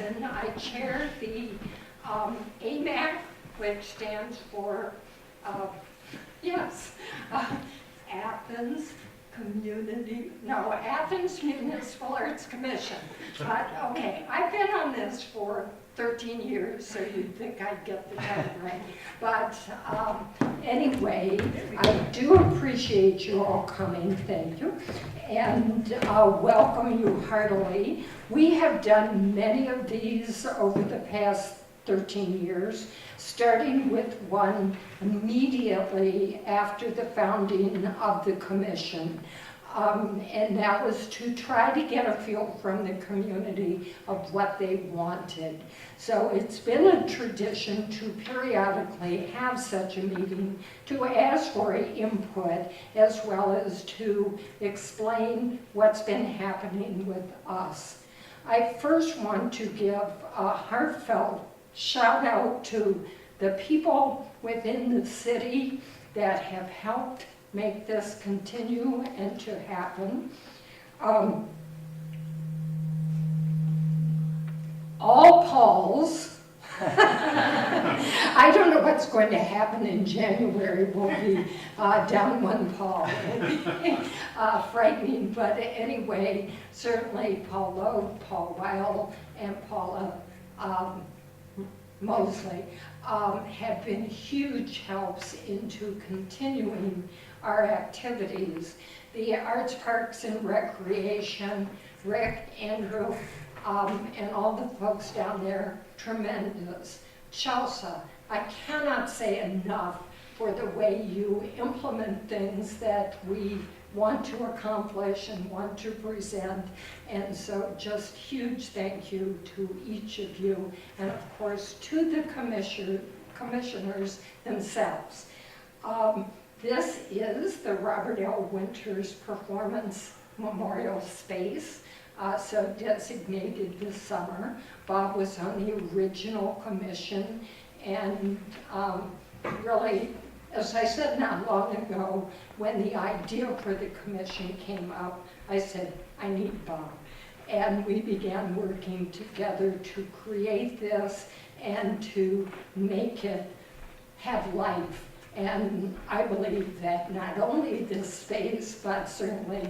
Johnson. I chair the AMAC, which stands for, Athens Municipal Arts Commission. But okay, I've been on this for 13 years, so you'd think I'd get the title right. But anyway, I do appreciate you all coming, thank you, and welcome you heartily. We have done many of these over the past 13 years, starting with one immediately after the founding of the commission. And that was to try to get a feel from the community of what they wanted. So it's been a tradition to periodically have such a meeting to ask for input as well as to explain what's been happening with us. I first want to give a heartfelt shout out to the people within the city that have helped make this continue and to happen. All Pauls. I don't know what's going to happen in January. We'll be down one Paul. It'll be frightening, but anyway, certainly Paul Lowe, Paul Weil, and Paula Mosley have been huge helps into continuing our activities. The Arts, Parks, and Recreation, Rick, Andrew, and all the folks down there, tremendous. Chelsea, I cannot say enough for the way you implement things that we want to accomplish and want to present. And so just huge thank you to each of you, and of course to the commissioners themselves. This is the Robert L. Winters Performance Memorial Space, so designated this summer. Bob was on the original commission, and really, as I said not long ago, when the idea for the commission came up, I said, I need Bob. And we began working together to create this and to make it have life. And I believe that not only this space, but certainly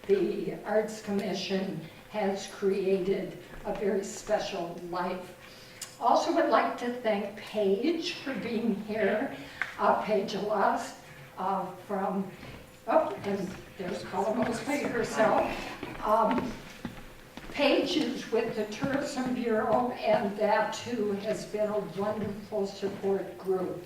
the Arts Commission has created a very special life. Also would like to thank Paige for being here. Paige Alas from, and there's Paula Mosley herself. Paige is with the Tourism Bureau, and that too has been a wonderful support group.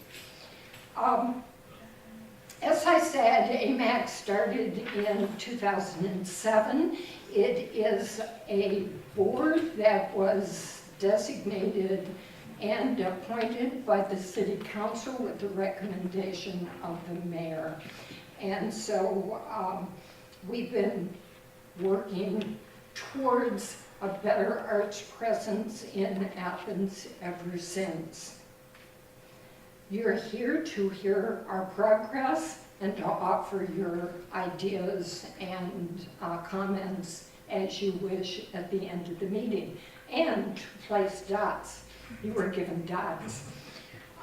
As I said, AMAC started in 2007. It is a board that was designated and appointed by the City Council with the recommendation of the mayor. And so we've been working towards a better arts presence in Athens ever since. You're here to hear our progress and to offer your ideas and comments as you wish at the end of the meeting, and to place dots. You were given dots.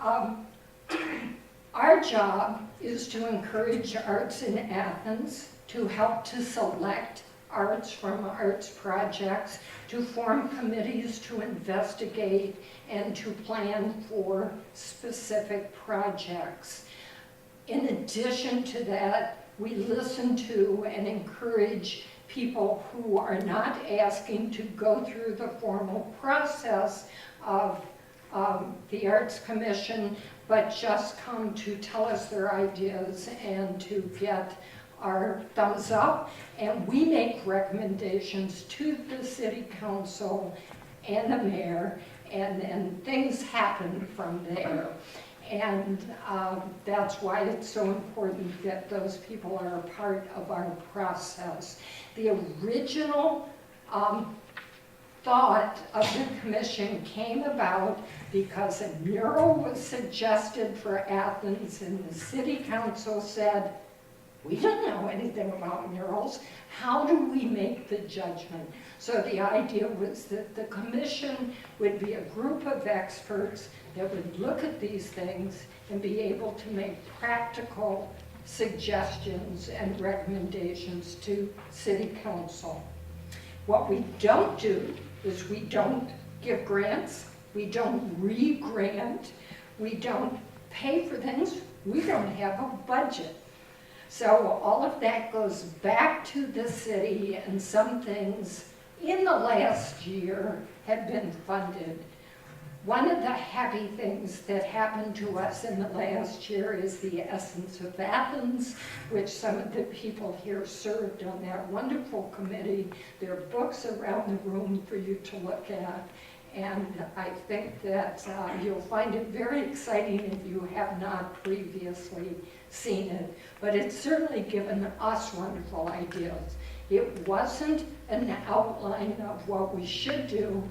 Our job is to encourage arts in Athens, to help to select arts from arts projects, to form committees to investigate and to plan for specific projects. In addition to that, we listen to and encourage people who are not asking to go through the formal process of the Arts Commission, but just come to tell us their ideas and to get our thumbs up. And we make recommendations to the City Council and the mayor, and then things happen from there. And that's why it's so important that those people are a part of our process. The original thought of the commission came about because a mural was suggested for Athens, and the City Council said, We don't know anything about murals. How do we make the judgment? So the idea was that the commission would be a group of experts that would look at these things and be able to make practical suggestions and recommendations to City Council. What we don't do is we don't give grants, we don't re-grant, we don't pay for things, we don't have a budget. So all of that goes back to the city, and some things in the last year have been funded. One of the happy things that happened to us in the last year is the Essence of Athens, which some of the people here served on that wonderful committee. There are books around the room for you to look at. And I think that you'll find it very exciting if you have not previously seen it. But it's certainly given us wonderful ideas. It wasn't an outline of what we should do,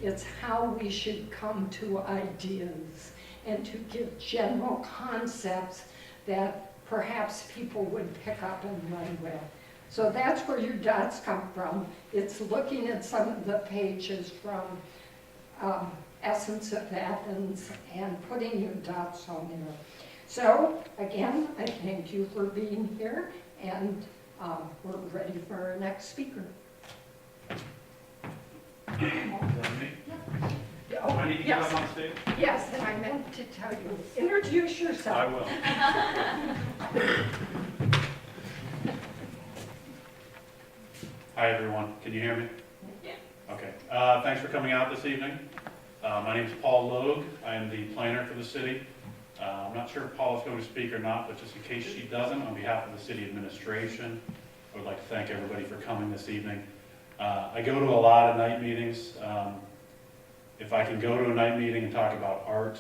it's how we should come to ideas and to give general concepts that perhaps people would pick up and run with. So that's where your dots come from. It's looking at some of the pages from Essence of Athens and putting your dots on there. So again, I thank you for being here, and we're ready for our next speaker. Is that me? Oh, Do I need to get up on stage? Yes, and I meant to tell you, introduce yourself. I will. Hi, everyone. Can you hear me? Yeah. Okay. Thanks for coming out this evening. My name is Paul Logue. I am the planner for the city. I'm not sure if Paul is going to speak or not, but just in case she doesn't, on behalf of the city administration, I would like to thank everybody for coming this evening. I go to a lot of night meetings. If I can go to a night meeting and talk about art,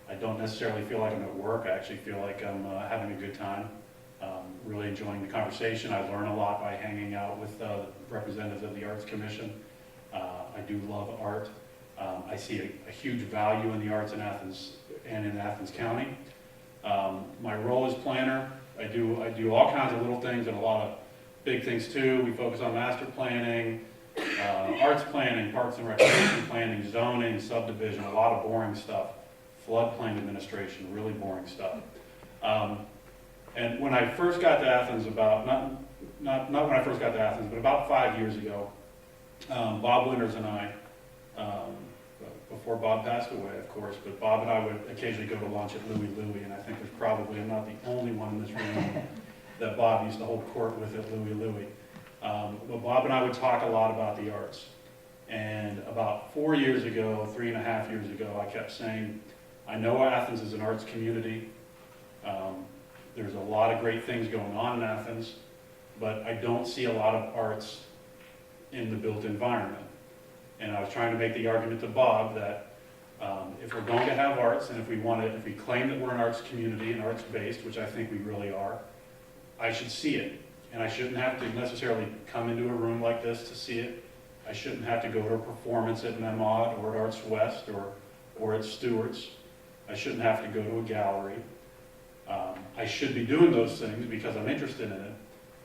I don't necessarily feel like I'm at work. I actually feel like I'm having a good time, really enjoying the conversation. I learn a lot by hanging out with representatives of the Arts Commission. I do love art. I see a huge value in the arts in Athens and in Athens County. My role as planner, I do all kinds of little things and a lot of big things too. We focus on master planning, arts planning, parks and recreation planning, zoning, subdivision, a lot of boring stuff. Floodplain administration, really boring stuff. And when I first got to Athens, not when I first got to Athens, but about 5 years ago, Bob Winters and I, before Bob passed away, of course, but Bob and I would occasionally go to lunch at Louie Louie, and I think there's probably, I'm not the only one in this room that Bob used to hold court with at Louie Louie. But Bob and I would talk a lot about the arts. And about 4 years ago, 3.5 years ago, I kept saying, I know Athens is an arts community. There's a lot of great things going on in Athens, but I don't see a lot of arts in the built environment. And I was trying to make the argument to Bob that if we're going to have arts, and if we claim that we're an arts community and arts-based, which I think we really are, I should see it. And I shouldn't have to necessarily come into a room like this to see it. I shouldn't have to go to a performance at Memod or at Arts West or at Stewart's. I shouldn't have to go to a gallery. I should be doing those things because I'm interested in it,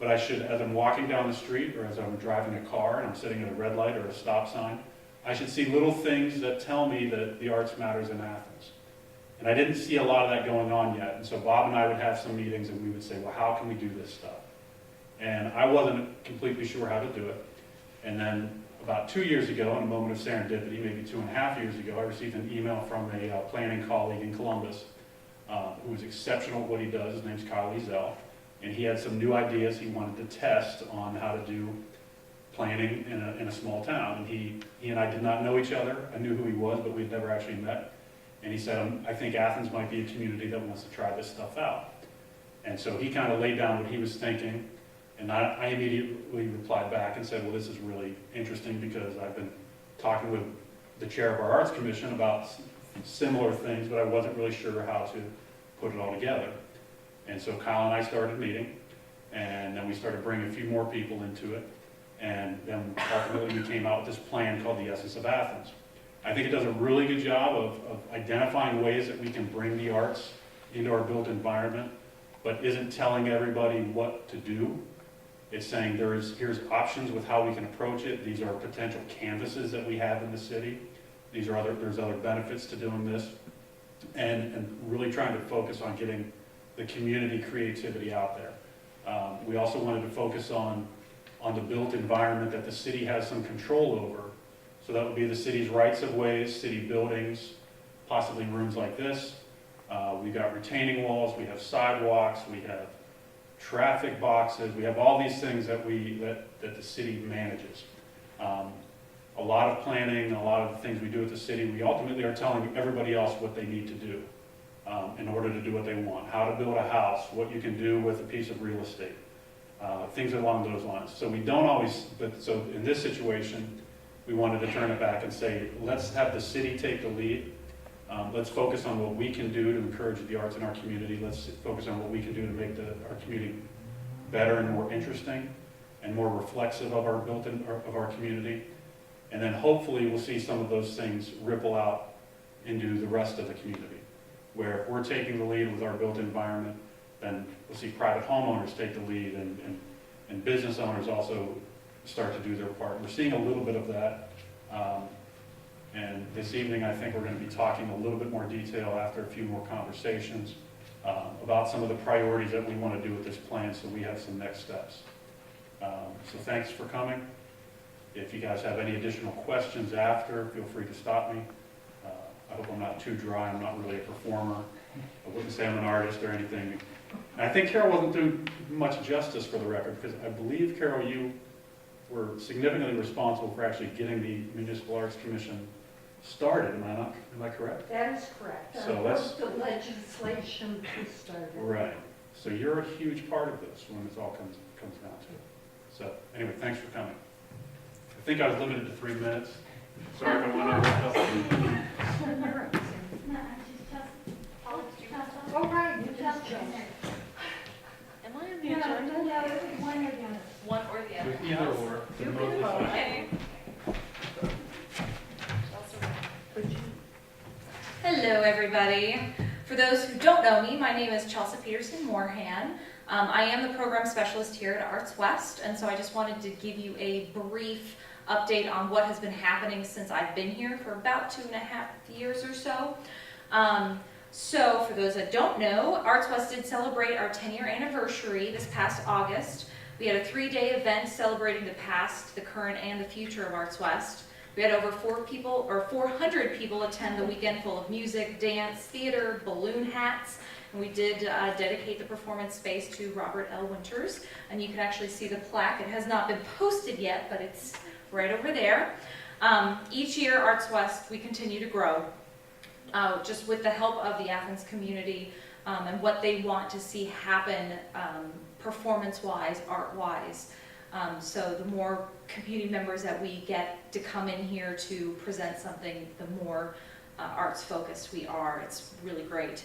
but I should, as I'm walking down the street or as I'm driving a car and I'm sitting at a red light or a stop sign, I should see little things that tell me that the arts matters in Athens. And I didn't see a lot of that going on yet, and so Bob and I would have some meetings and we would say, well, how can we do this stuff? And I wasn't completely sure how to do it. And then about 2 years ago, in a moment of serendipity, maybe 2.5 years ago, I received an email from a planning colleague in Columbus who is exceptional at what he does. His name's Kyle Ezel. And he had some new ideas he wanted to test on how to do planning in a small town. And he and I did not know each other. I knew who he was, but we'd never actually met. And he said, I think Athens might be a community that wants to try this stuff out. And so he kind of laid down what he was thinking. And I immediately replied back and said, well, this is really interesting because I've been talking with the chair of our Arts Commission about similar things, but I wasn't really sure how to put it all together. And so Kyle and I started meeting, and then we started bringing a few more people into it, and then ultimately we came out with this plan called the Essence of Athens. I think it does a really good job of identifying ways that we can bring the arts into our built environment. but isn't telling everybody what to do. It's saying here's options with how we can approach it. These are potential canvases that we have in the city. There's other benefits to doing this, and really trying to focus on getting the community creativity out there. We also wanted to focus on the built environment that the city has some control over. So that would be the city's rights of ways, city buildings, possibly rooms like this. We've got retaining walls, we have sidewalks, we have traffic boxes, we have all these things that the city manages. A lot of planning, a lot of the things we do at the city, we ultimately are telling everybody else what they need to do in order to do what they want. How to build a house, what you can do with a piece of real estate, things along those lines. So we don't always, so in this situation, we wanted to turn it back and say, let's have the city take the lead. Let's focus on what we can do to encourage the arts in our community. Let's focus on what we can do to make our community better and more interesting and more reflexive of our community. And then hopefully we'll see some of those things ripple out into the rest of the community. Where if we're taking the lead with our built environment, then we'll see private homeowners take the lead and business owners also start to do their part. We're seeing a little bit of that. And this evening, I think we're going to be talking a little bit more detail after a few more conversations about some of the priorities that we want to do with this plan, so we have some next steps. So thanks for coming. If you guys have any additional questions after, feel free to stop me. I hope I'm not too dry. I'm not really a performer. I wouldn't say I'm an artist or anything. And I think Carol wasn't doing much justice for the record, because I believe, Carol, you were significantly responsible for actually getting the Municipal Arts Commission started. Am I correct? That is correct. So that's the legislation to start it. Right. So you're a huge part of this when this all comes down to it. So anyway, thanks for coming. I think I was limited to 3 minutes. Sorry if I went over. Oh, right, you just jumped. Am I on the agenda? One or the other. One or the other? Either or. You can vote. Okay. Hello, everybody. For those who don't know me, my name is Chelsea Peterson Moorhan. I am the program specialist here at Arts West, and so I just wanted to give you a brief update on what has been happening since I've been here for about 2.5 years or so. So for those that don't know, Arts West did celebrate our 10-year anniversary this past August. We had a 3-day event celebrating the past, the current, and the future of Arts West. We had over 400 people attend the weekend, full of music, dance, theater, balloon hats, and we did dedicate the performance space to Robert L. Winters, and you can actually see the plaque. It has not been posted yet, but it's right over there. Each year, Arts West, we continue to grow, just with the help of the Athens community and what they want to see happen performance-wise, art-wise. So the more community members that we get to come in here to present something, the more arts-focused we are. It's really great.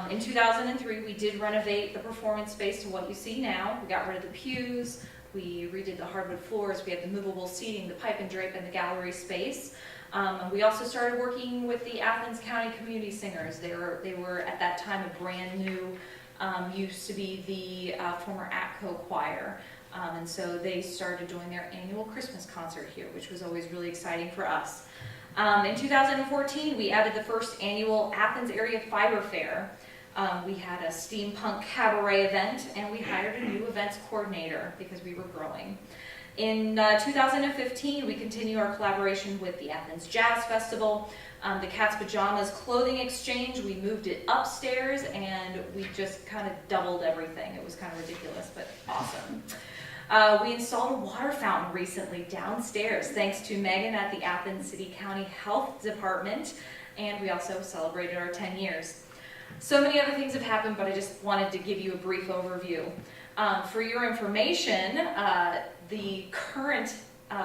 In 2003, we did renovate the performance space to what you see now. We got rid of the pews, we redid the hardwood floors, we had the movable seating, the pipe and drape, and the gallery space. And we also started working with the Athens County Community Singers. They were at that time a brand new, used to be the former ATCO choir. And so they started doing their annual Christmas concert here, which was always really exciting for us. In 2014, we added the first annual Athens Area Fiber Fair. We had a steampunk cabaret event, and we hired a new events coordinator because we were growing. In 2015, we continue our collaboration with the Athens Jazz Festival, the Cat's Pajamas Clothing Exchange. We moved it upstairs, and we just kind of doubled everything. It was kind of ridiculous, but awesome. We installed a water fountain recently downstairs, thanks to Megan at the Athens City County Health Department, and we also celebrated our 10 years. So many other things have happened, but I just wanted to give you a brief overview. For your information, the current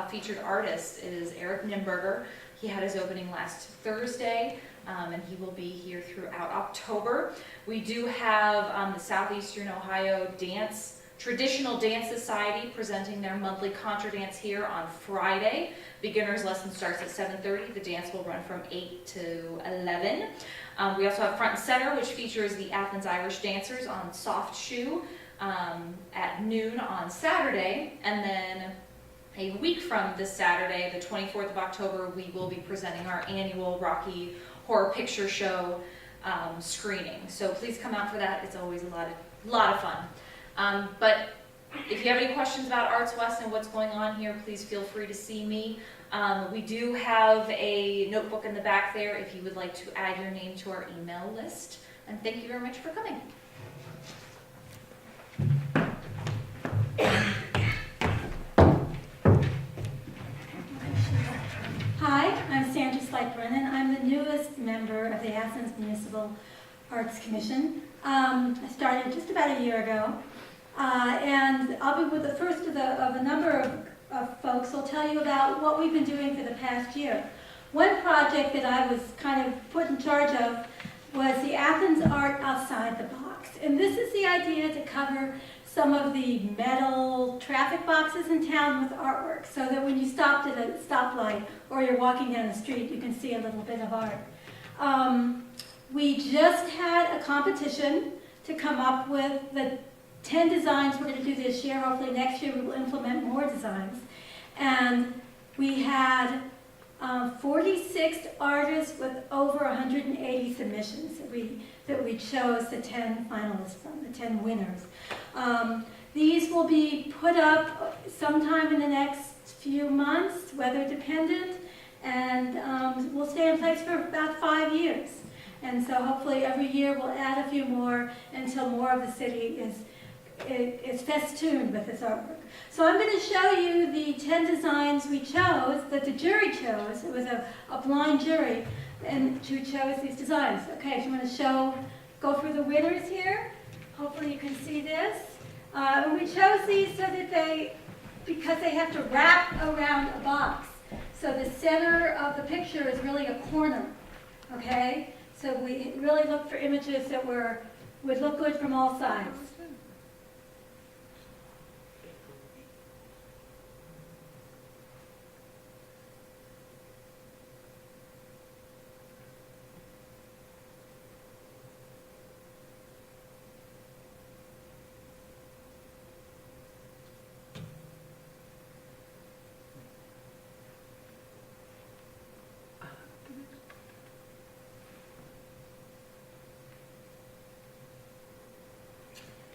featured artist is Eric Nimberger. He had his opening last Thursday, and he will be here throughout October. We do have the Southeastern Ohio Dance Traditional Dance Society presenting their monthly contra dance here on Friday. Beginner's lesson starts at 7:30. The dance will run from 8 to 11. We also have Front and Center, which features the Athens Irish dancers on soft shoe at noon on Saturday. And then a week from this Saturday, the 24th of October, we will be presenting our annual Rocky Horror Picture Show screening. So please come out for that. It's always a lot of fun. But if you have any questions about Arts West and what's going on here, please feel free to see me. We do have a notebook in the back there if you would like to add your name to our email list. And thank you very much for coming. Hi, I'm Sandra Slight-Brennan. I'm the newest member of the Athens Municipal Arts Commission. I started just about a year ago, and I'll be with the first of a number of folks who'll tell you about what we've been doing for the past year. One project that I was kind of put in charge of was the Athens Art Outside the Box. And this is the idea to cover some of the metal traffic boxes in town with artwork, so that when you stopped at a stoplight or you're walking down the street, you can see a little bit of art. We just had a competition to come up with the 10 designs we're going to do this year. Hopefully next year we will implement more designs. And we had 46 artists with over 180 submissions that we chose the 10 finalists from, the 10 winners. These will be put up sometime in the next few months, weather dependent, and will stay in place for about 5 years. And so hopefully every year we'll add a few more until more of the city is festooned with this artwork. So I'm going to show you the 10 designs we chose, that the jury chose. It was a blind jury, and who chose these designs. Okay, so I'm going to go through the winners here. Hopefully you can see this. And we chose these so that because they have to wrap around a box. So the center of the picture is really a corner, okay? So we really look for images that would look good from all sides.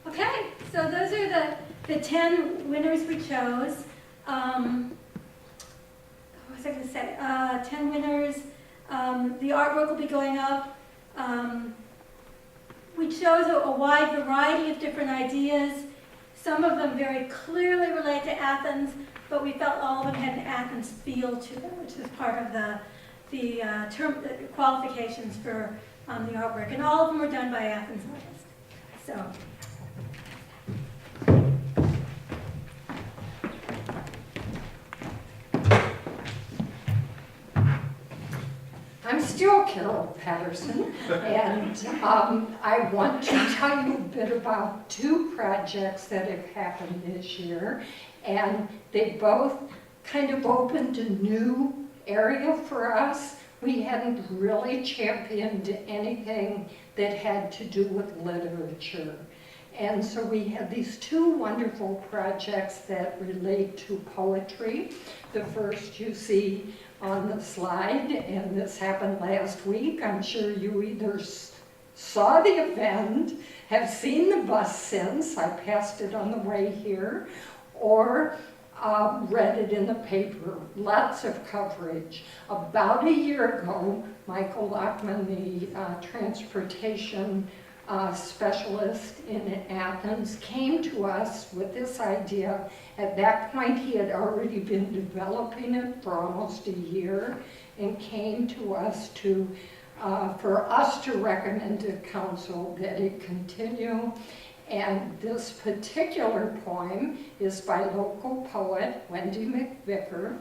Okay, so those are the 10 winners we chose. What was I going to say? 10 winners. The artwork will be going up. We chose a wide variety of different ideas. Some of them very clearly relate to Athens, but we felt all of them had an Athens feel to them, which is part of the qualifications for the artwork. And all of them were done by Athens artists. So. I'm still Carol Patterson, and I want to tell you a bit about 2 projects that have happened this year, and they both kind of opened a new area for us. We hadn't really championed anything that had to do with literature. And so we had these 2 wonderful projects that relate to poetry. The first you see on the slide, and this happened last week. I'm sure you either saw the event, have seen the bus since, I passed it on the way here, or read it in the paper. Lots of coverage. About a year ago, Michael Lockman, the transportation specialist in Athens, came to us with this idea. At that point, he had already been developing it for almost a year, and came to us for us to recommend to council that it continue. And this particular poem is by local poet Wendy McVicker,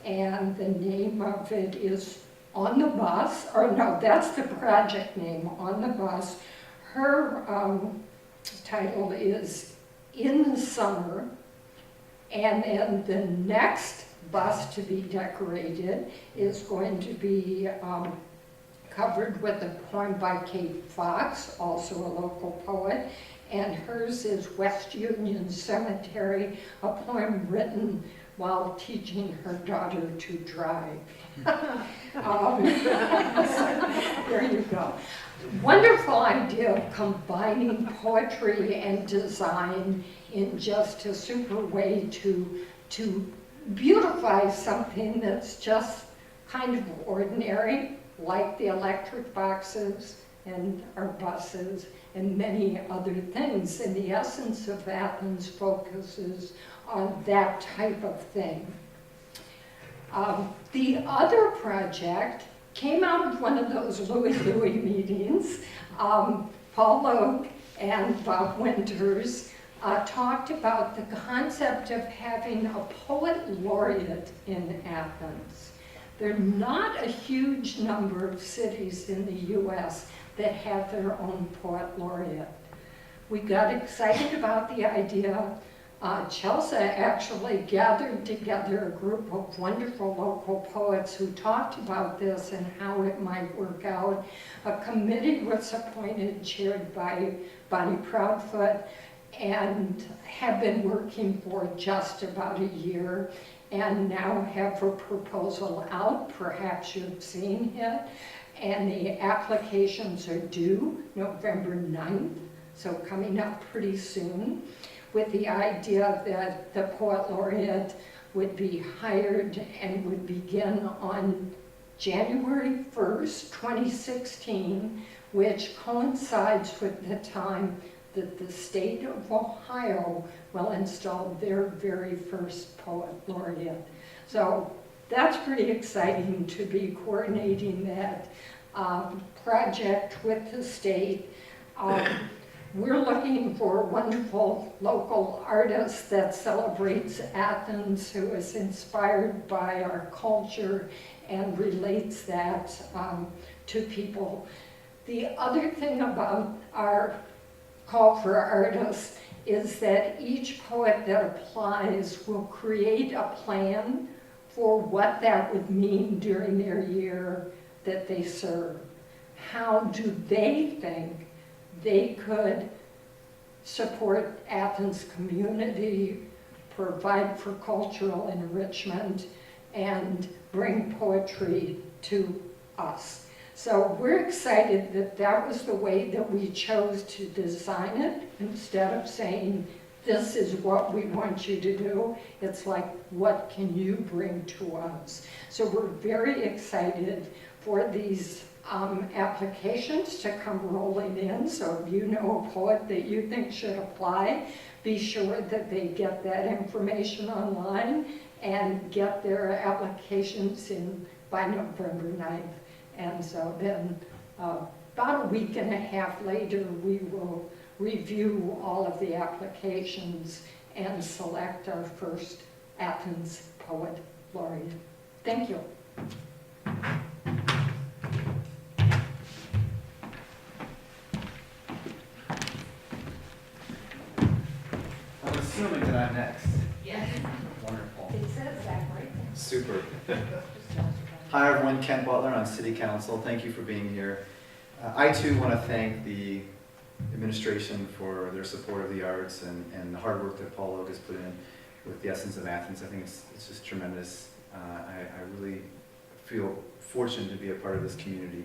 and the name of it is On the Bus, or no, that's the project name, On the Bus. Her title is in the summer. And then the next bus to be decorated is going to be covered with a poem by Kate Fox, also a local poet, and hers is West Union Cemetery, a poem written while teaching her daughter to drive. There you go. Wonderful idea of combining poetry and design in just a super way to beautify something that's just kind of ordinary, like the electric boxes and our buses and many other things. And the essence of Athens focuses on that type of thing. The other project came out of one of those Louie meetings. Paul Logue and Bob Winters talked about the concept of having a poet laureate in Athens. There are not a huge number of cities in the US that have their own poet laureate. We got excited about the idea. Chelsea actually gathered together a group of wonderful local poets who talked about this and how it might work out. A committee was appointed, chaired by Bonnie Proudfoot, and have been working for just about a year, and now have a proposal out. Perhaps you've seen it. And the applications are due November 9th, so coming up pretty soon, with the idea that the poet laureate would be hired and would begin on January 1st, 2016, which coincides with the time that the state of Ohio will install their very first poet laureate. So that's pretty exciting to be coordinating that project with the state. We're looking for a wonderful local artist that celebrates Athens, who is inspired by our culture and relates that to people. The other thing about our call for artists is that each poet that applies will create a plan for what that would mean during their year that they serve. How do they think they could support Athens community, provide for cultural enrichment, and bring poetry to us? So we're excited that that was the way that we chose to design it. Instead of saying, this is what we want you to do, it's like, what can you bring to us? So we're very excited for these applications to come rolling in. So if you know a poet that you think should apply, be sure that they get that information online and get their applications in by November 9th. And so then about a week and a half later, we will review all of the applications and select our first Athens Poet Laureate. Thank you. I'm assuming that I'm next. Yes. Wonderful. It says that right there. Super. Hi everyone, Kent Butler on City Council. Thank you for being here. I too want to thank the administration for their support of the arts and the hard work that Paul Logue has put in with the Essence of Athens. I think it's just tremendous. I really feel fortunate to be a part of this community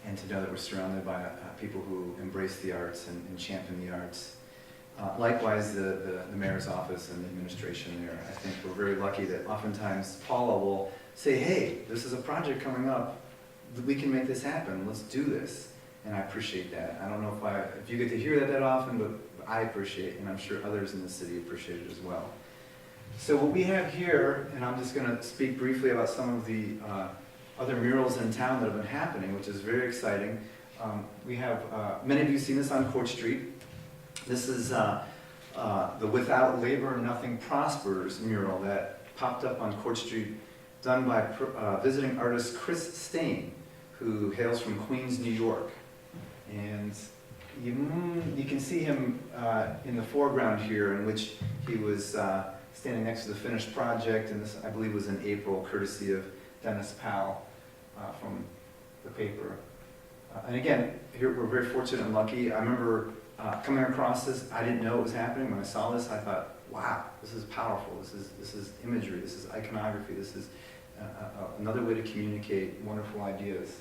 and to know that we're surrounded by people who embrace the arts and champion the arts. Likewise, the mayor's office and the administration there. I think we're very lucky that oftentimes Paula will say, hey, this is a project coming up. We can make this happen. Let's do this. And I appreciate that. I don't know if you get to hear that often, but I appreciate it, and I'm sure others in the city appreciate it as well. So what we have here, and I'm just going to speak briefly about some of the other murals in town that have been happening, which is very exciting. We have, many of you have seen this on Court Street. This is the Without Labor, Nothing Prospers mural that popped up on Court Street, done by visiting artist Chris Stain, who hails from Queens, New York. And you can see him in the foreground here, in which he was standing next to the finished project, and this, I believe, was in April, courtesy of Dennis Powell from the paper. And again, here we're very fortunate and lucky. I remember coming across this. I didn't know it was happening. When I saw this, I thought, wow, this is powerful. This is imagery. This is iconography. This is another way to communicate wonderful ideas.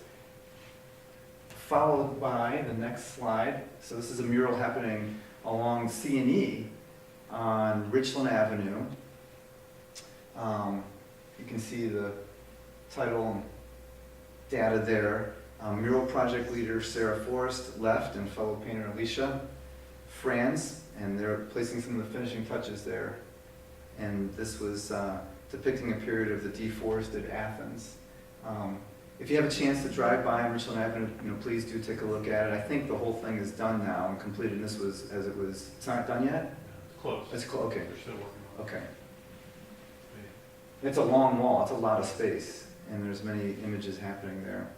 Followed by the next slide. So this is a mural happening along C&E on Richland Avenue. You can see the title and data there. Mural project leader Sarah Forrest left, and fellow painter Alicia Franz, and they're placing some of the finishing touches there. And this was depicting a period of the deforested Athens. If you have a chance to drive by on Richland Avenue, please do take a look at it. I think the whole thing is done now and completed. And this was as it was. It's not done yet? It's close. It's close. Okay. They're still working on it. Okay. It's a long wall. It's a lot of space, and there's many images happening there.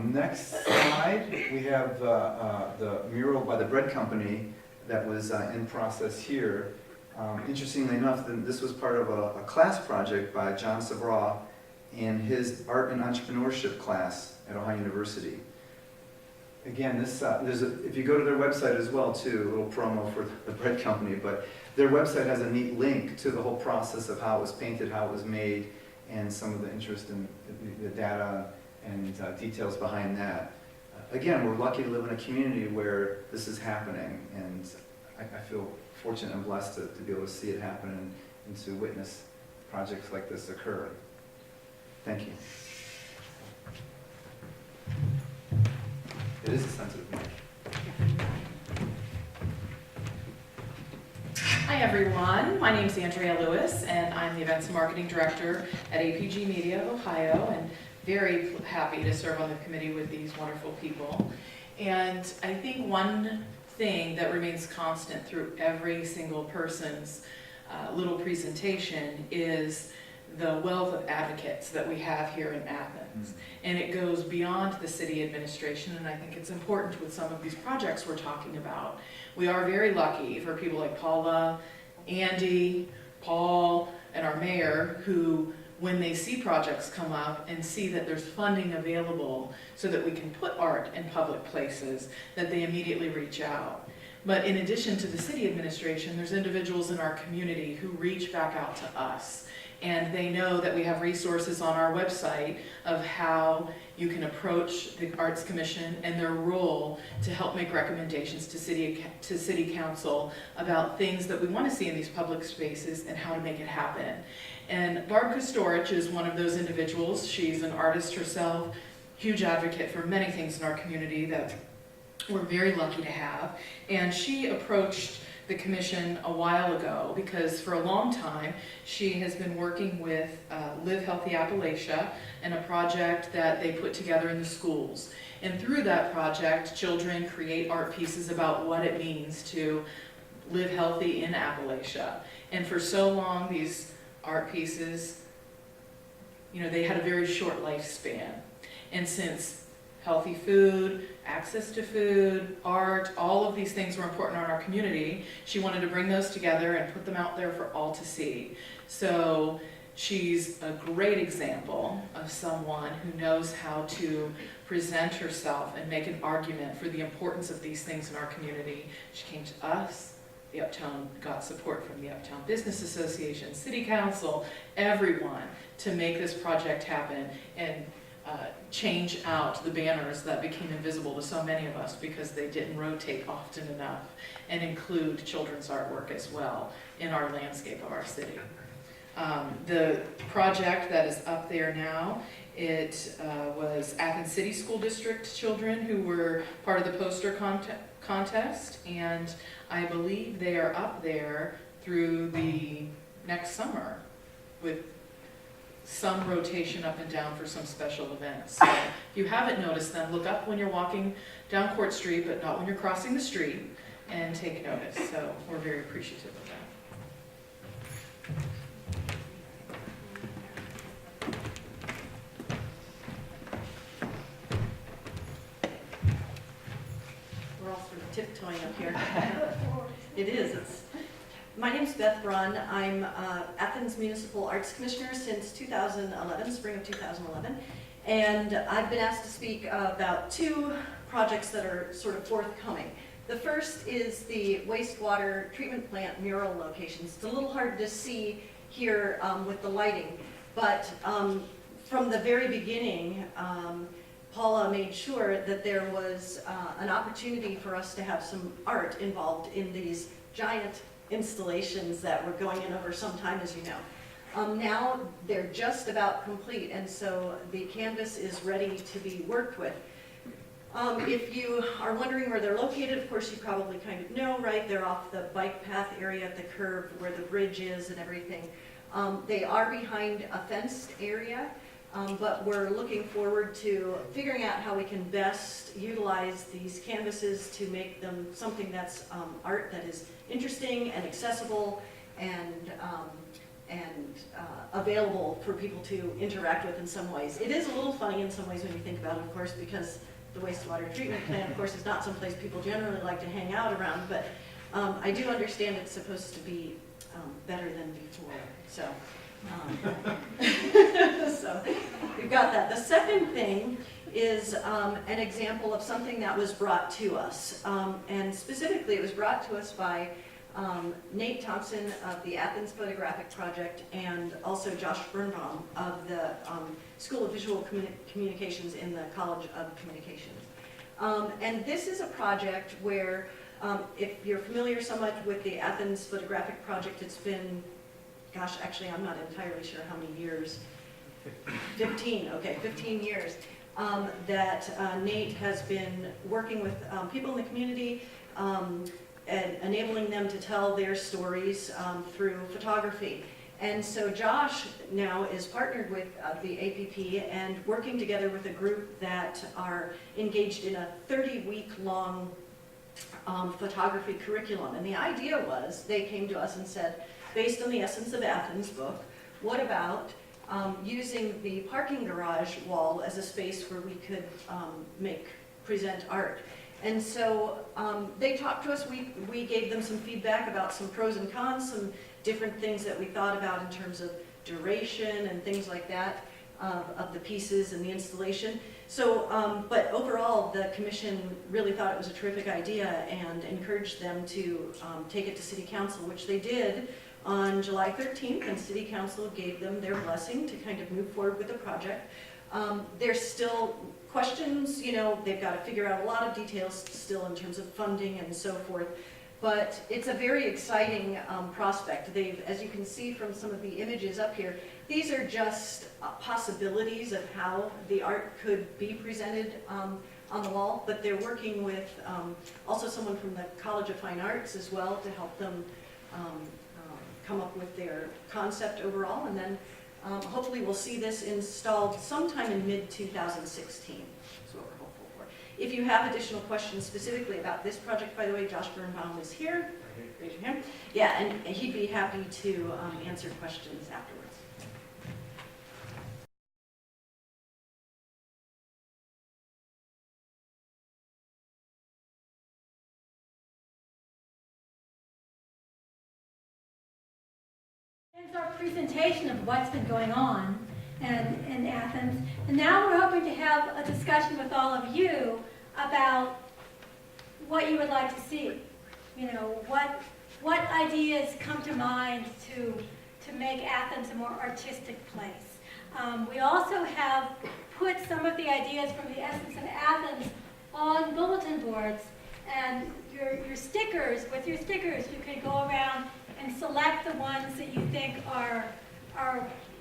Next slide, we have the mural by the bread company that was in process here. Interestingly enough, this was part of a class project by John Sabraw in his art and entrepreneurship class at Ohio University. Again, this if you go to their website as well too, a little promo for the bread company, but their website has a neat link to the whole process of how it was painted, how it was made, and some of the interest in the data and details behind that. Again, we're lucky to live in a community where this is happening, and I feel fortunate and blessed to be able to see it happen and to witness projects like this occur. Thank you. It is a sensitive mic. Hi everyone, my name is Andrea Lewis and I'm the Events and Marketing Director at APG Media of Ohio, and very happy to serve on the committee with these wonderful people. And I think one thing that remains constant through every single person's little presentation is the wealth of advocates that we have here in Athens. And it goes beyond the city administration, and I think it's important with some of these projects we're talking about. We are very lucky for people like Paula, Andy, Paul, and our mayor, who, when they see projects come up and see that there's funding available so that we can put art in public places, that they immediately reach out. But in addition to the city administration, there's individuals in our community who reach back out to us. And they know that we have resources on our website of how you can approach the Arts Commission and their role to help make recommendations to city council about things that we want to see in these public spaces and how to make it happen. And Barb Kostorich is one of those individuals. She's an artist herself, huge advocate for many things in our community that we're very lucky to have. And she approached the commission a while ago because for a long time she has been working with Live Healthy Appalachia and a project that they put together in the schools. And through that project, children create art pieces about what it means to live healthy in Appalachia. And for so long, these art pieces, they had a very short lifespan. And since healthy food, access to food, art, all of these things were important in our community, she wanted to bring those together and put them out there for all to see. So she's a great example of someone who knows how to present herself and make an argument for the importance of these things in our community. She came to us. The Uptown got support from the Uptown Business Association, City Council, everyone to make this project happen and change out the banners that became invisible to so many of us because they didn't rotate often enough, and include children's artwork as well in our landscape of our city. The project that is up there now, it was Athens City School District children who were part of the poster contest, and I believe they are up there through the next summer with some rotation up and down for some special events. So if you haven't noticed them, look up when you're walking down Court Street, but not when you're crossing the street, and take notice. So we're very appreciative of that. tiptoeing up here. It is. My name's Beth Brunn. I'm Athens Municipal Arts Commissioner since 2011, spring of 2011. And I've been asked to speak about two projects that are sort of forthcoming. The first is the wastewater treatment plant mural locations. It's a little hard to see here with the lighting, but from the very beginning, Paula made sure that there was an opportunity for us to have some art involved in these giant installations that were going in over some time, as you know. Now they're just about complete, and so the canvas is ready to be worked with. If you are wondering where they're located, of course you probably kind of know, right? They're off the bike path area at the curve where the bridge is and everything. They are behind a fenced area, but we're looking forward to figuring out how we can best utilize these canvases to make them something that's art that is interesting and accessible and available for people to interact with in some ways. It is a little funny in some ways when you think about it, of course, because the wastewater treatment plant, of course, is not someplace people generally like to hang out around, but I do understand it's supposed to be better than before. So, so we've got that. The second thing is an example of something that was brought to us, and specifically it was brought to us by Nate Thompson of the Athens Photographic Project and also Josh Birnbaum of the School of Visual Communications in the College of Communications. And this is a project where, if you're familiar somewhat with the Athens Photographic Project, it's been, gosh, actually I'm not entirely sure how many years, 15, okay, 15 years, that Nate has been working with people in the community, and enabling them to tell their stories through photography. And so Josh now is partnered with the APP and working together with a group that are engaged in a 30-week-long photography curriculum. And the idea was, they came to us and said, based on the Essence of Athens book, what about using the parking garage wall as a space where we could present art? And so they talked to us, we gave them some feedback about some pros and cons, some different things that we thought about in terms of duration and things like that of the pieces and the installation. So, but overall, the commission really thought it was a terrific idea and encouraged them to take it to City Council, which they did on July 13th, and City Council gave them their blessing to kind of move forward with the project. There's still questions, you know, they've got to figure out a lot of details still in terms of funding and so forth, but it's a very exciting prospect. They've, as you can see from some of the images up here, these are just possibilities of how the art could be presented on the wall, but they're working with also someone from the College of Fine Arts as well to help them come up with their concept overall, and then hopefully we'll see this installed sometime in mid-2016. That's what we're hopeful for. If you have additional questions specifically about this project, by the way, Josh Birnbaum is here. Raise your hand. Yeah, and he'd be happy to answer questions afterwards. It's our presentation of what's been going on in Athens. And now we're hoping to have a discussion with all of you about what you would like to see. You know, what ideas come to mind to make Athens a more artistic place. We also have put some of the ideas from the Essence of Athens on bulletin boards. And your stickers, with your stickers, you can go around and select the ones that you think are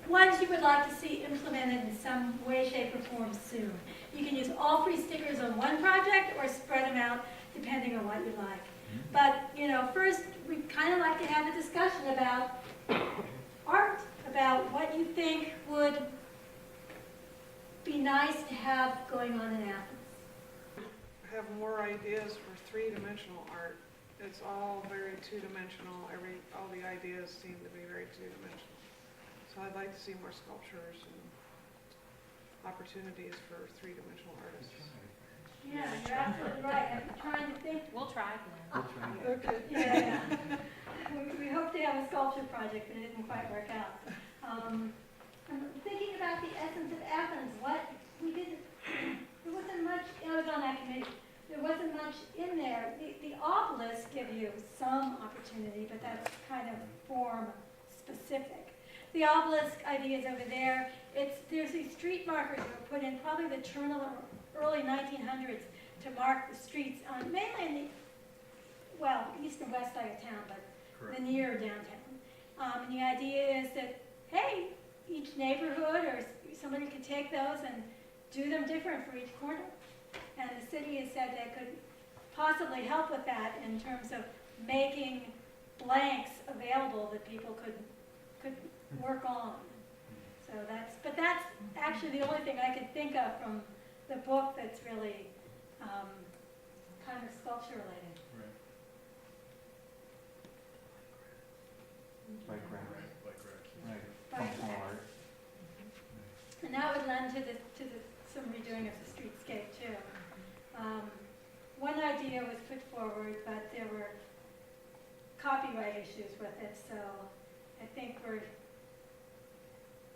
ones you would like to see implemented in some way, shape, or form soon. You can use all 3 stickers on one project or spread them out depending on what you like. But, you know, first we'd kind of like to have a discussion about art, about what you think would be nice to have going on in Athens. Have more ideas for 3-dimensional art. It's all very 2-dimensional. All the ideas seem to be very 2-dimensional. So I'd like to see more sculptures and opportunities for 3-dimensional artists. Yeah, you're absolutely right. I'm trying to think We'll try. We'll try. Okay. Yeah. We hope to have a sculpture project, but it didn't quite work out. I'm thinking about the essence of Athens. There wasn't much, I was on that committee. There wasn't much in there. The obelisk give you some opportunity, but that's kind of form specific. The obelisk idea is over there. There's these street markers that were put in probably the turn of the early 1900s to mark the streets on mainly in the, east and west side of town, but the near downtown. And the idea is that, hey, each neighborhood or somebody could take those and do them different for each corner. And the city has said they could possibly help with that in terms of making blanks available that people could work on. So that's actually the only thing I can think of from the book that's really kind of sculpture related. Bike rack. Right. Bike Functional racks. art. And that would lend to some redoing of the streetscape too. One idea was put forward, but there were copyright issues with it, so I think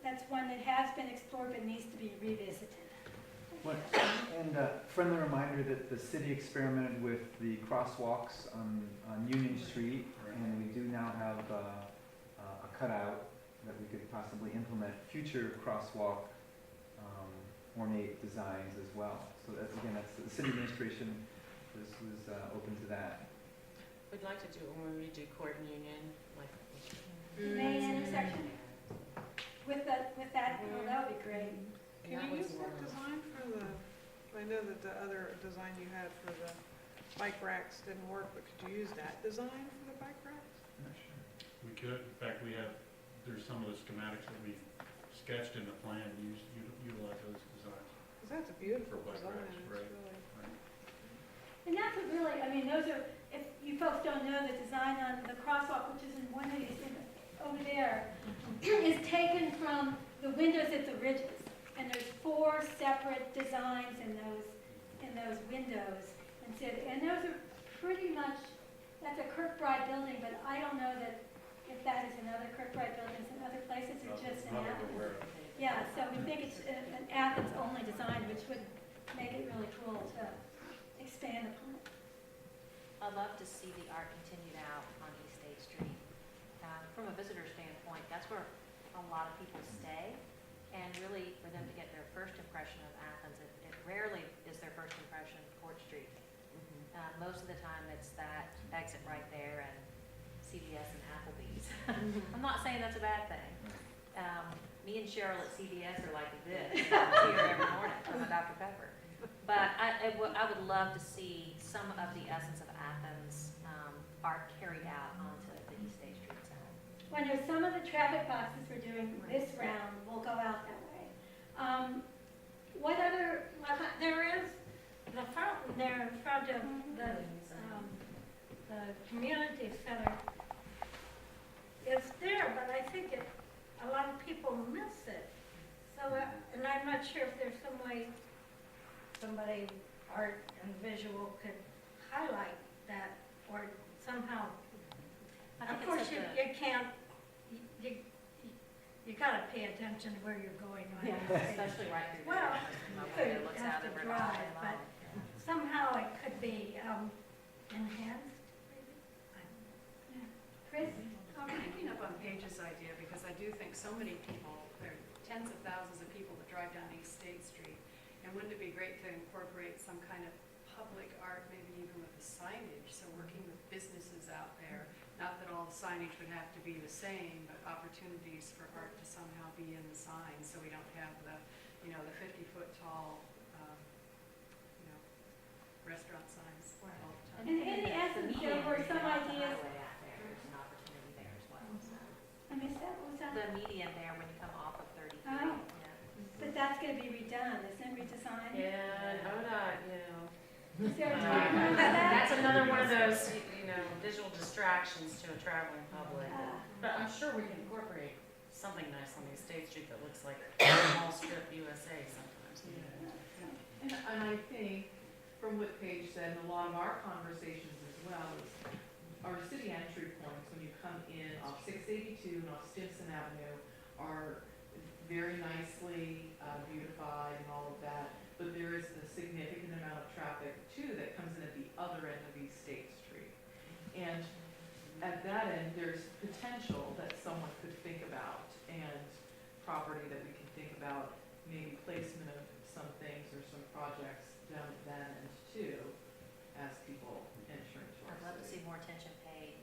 that's one that has been explored but needs to be revisited. And a friendly reminder that the city experimented with the crosswalks on Union Street, and we do now have a cutout that we could possibly implement future crosswalk ornate designs as well. So that's, again, the city administration was open to that. We'd like to do it when we do Court and Union, like. The main intersection with that, that would be great. Can you use that design for I know that the other design you had for the bike racks didn't work, but could you use that design for the bike racks? I'm not sure. We could, in fact, there's some of the schematics that we sketched in the plan, utilize those designs. Because that's a beautiful For bike design. racks, It's right. really- And that's what really, those are, if you folks don't know, the design on the crosswalk, which is in one of these, over there, is taken from the windows at the ridges. And there's 4 separate designs in those windows. And those are pretty much, that's a Kirkbride building, but I don't know that if that is in other Kirkbride buildings in other places or just in Not that we're aware Athens. of. Yeah, so we think it's an Athens-only design, which would make it really cool to expand upon it. I'd love to see the art continued out on East State Street. From a visitor standpoint, that's where a lot of people stay. And really, for them to get their first impression of Athens, it rarely is their first impression of Court Street. Most of the time, it's that exit right there and CVS and Applebee's. I'm not saying that's a bad thing. Me and Cheryl at CVS are like this, here every morning from a Dr. Pepper. But I would love to see some of the essence of Athens art carried out onto the East State Street Center. When there's some of the traffic boxes we're doing this round will go out that way. What other, There is the fountain there in front of the community center. It's there, but I think a lot of people miss it. So, and I'm not sure if there's some way somebody, art and visual, could highlight that or somehow. I think Of course, it's you at the- you can't, you gotta pay attention to where you're going. on the street. Especially right through Well, there. you It looks have out to over drive, all day but long. somehow it could be enhanced, maybe. Chris? I'm picking up on Paige's idea because I do think so many people, there are tens of thousands of people that drive down East State Street. And wouldn't it be great to incorporate some kind of public art, maybe even with the signage? So working with businesses out there, not that all the signage would have to be the same, but opportunities for art to somehow be in the sign. So we don't have the 50-foot tall, restaurant signs all the time. And in essence, there were some ideas. There's an opportunity there as well. So. I missed that, what was that? The median there when you come off of 33. Oh. Yeah. But that's going to be redone, isn't it, redesigned? Yeah, ODOT, Is there a timeline for that? that's another one of those, visual distractions to a traveling public. Ah. But I'm sure we can incorporate something nice on the State Street that looks like Wall Strip USA sometimes. And I think from what Paige said, and a lot of our conversations as well, is our city entry points when you come in off 682 and off Stimson Avenue are very nicely beautified and all of that, but there is a significant amount of traffic too that comes in at the other end of East State Street. And at that end, there's potential that someone could think about, and property that we can think about, maybe placement of some things or some projects down at that end too, as people enter into our I'd love to city. see more attention paid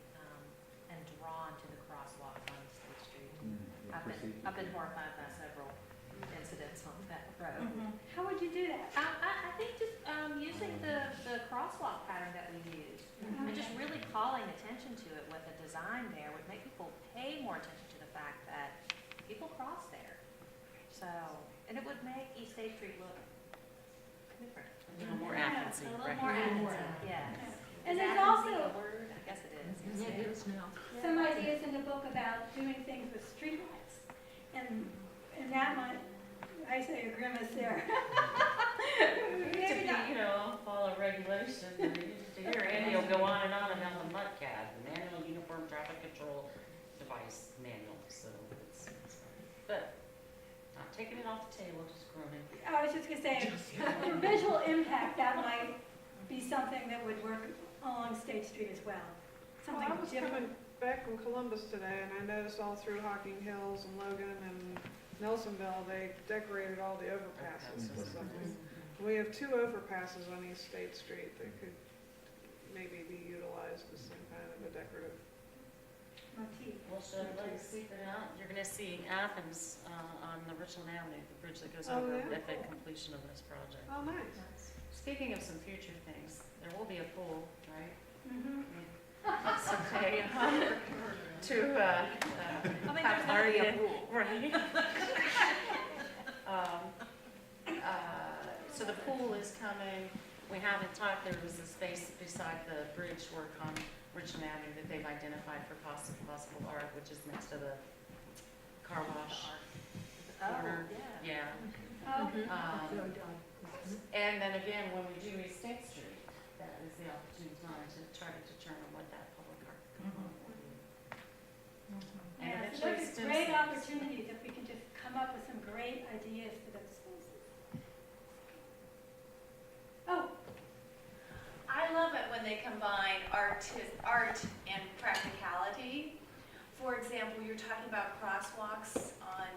and drawn to the crosswalks on State Street. I've been horrified by several incidents on that road. How would you do that? I think just using the crosswalk pattern that we use, and just really calling attention to it with a design there would make people pay more attention to the fact that people cross there. So, and it would make East State Street look different. A little more Athensy, A little right? more Athensy, yes. And Is there's Athensy also- a word? I guess it is. It is now. Some ideas in the book about doing things with streetlights. And that might, I say a grimace there. Maybe not. Follow regulations. Here, Andy will go on and on about the MUDCAD, the Manual Uniform Traffic Control Device Manual, so it's but not taking it off the table, just grooming. I was just gonna say, for visual impact, that might be something that would work along State Street as well. Well, I Something was different. coming back from Columbus today, and I noticed all through Hocking Hills and Logan and Nelsonville, they decorated all the overpasses and stuff. We have 2 overpasses on East State Street that could maybe be utilized as some kind of a decorative. Motif. Well, should I let you sleep it out? You're gonna see Athens on the Richland Avenue, the bridge that goes Oh, over yeah? at the completion of this project. Oh, nice. Speaking of some future things, there will be a pool, right? Mhm. Someday, to, I mean, there's have gonna be a already, pool. right? So the pool is coming. We haven't talked, there was a space beside the bridge work on Richland Avenue that they've identified for possible art, which is next to the car wash. Oh, corner. yeah. Yeah. And then again, when we do East State Street, that is the opportune time to try to determine what that public art component will be. And Yeah, so eventually those are Stimson. great opportunities if we can just come up with some great ideas for those spaces. Oh, I love it when they combine art and practicality. For example, you're talking about crosswalks on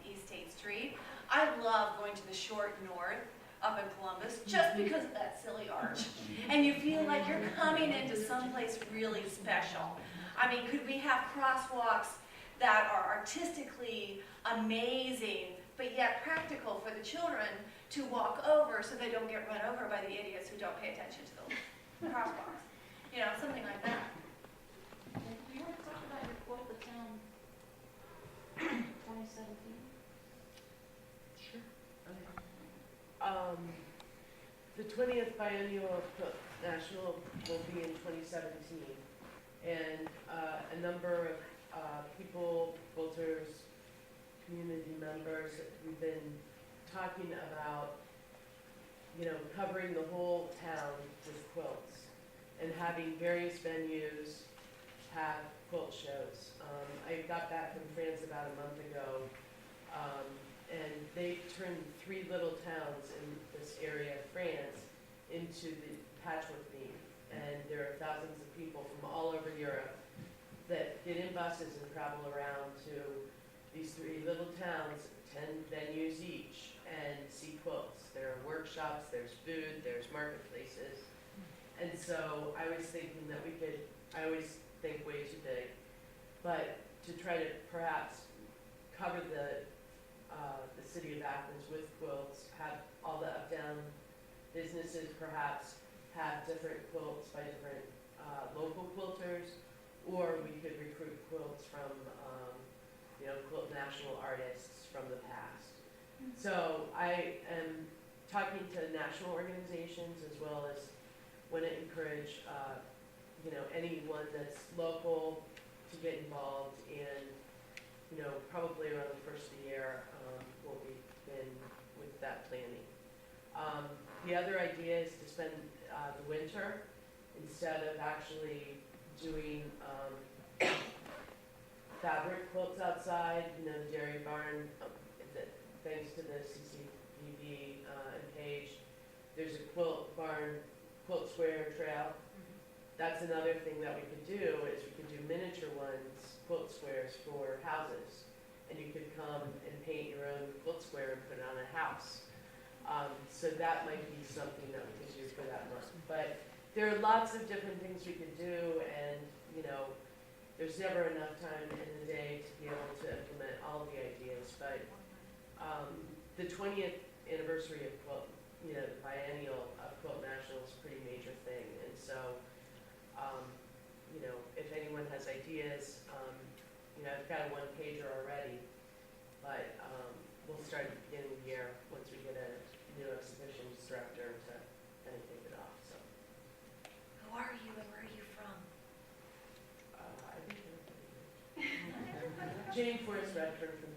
East State Street. I love going to the short north up in Columbus just because of that silly arch. And you feel like you're coming into someplace really special. I mean, could we have crosswalks that are artistically amazing, but yet practical for the children to walk over so they don't get run over by the idiots who don't pay attention to the crosswalks? You know, something like that. Do you want to talk about your quote, the town 2017? Sure. Okay. The 20th biennial national will be in 2017, and a number of people, quilters, community members, we've been talking about, covering the whole town with quilts and having various venues have quilt shows. I got back from France about a month ago, and they turned 3 little towns in this area of France into the patchwork theme. And there are thousands of people from all over Europe that get in buses and travel around to these 3 little towns, 10 venues each, and see quilts. There are workshops, there's food, there's marketplaces. And so I was thinking that I always think way too big, but to try to perhaps cover the city of Athens with quilts, have all the up-down businesses perhaps have different quilts by different local quilters, or we could recruit quilts from, quilt national artists from the past. So I am talking to national organizations as well as want to encourage, anyone that's local to get involved, and, probably around the first of the year, we'll begin with that planning. The other idea is to spend the winter, instead of actually doing fabric quilts outside, you know, the dairy barn, thanks to the CCPB and Page, there's a quilt barn, quilt square trail. That's another thing that we could do, is we could do miniature ones, quilt squares for houses. And you could come and paint your own quilt square and put it on a house. So that might be something that we could do for that month. But there are lots of different things we could do, and, you know, there's never enough time in the day to be able to implement all the ideas. But the 20th anniversary of Quilt, you know, the biennial of Quilt National is a pretty major thing. And so, you know, if anyone has ideas, you know, I've got a one-pager already, but we'll start at the beginning of the year once we get a new exhibitions director to kind of take it off. So, Who are you and where are you from? I think Jane Forrest Redford from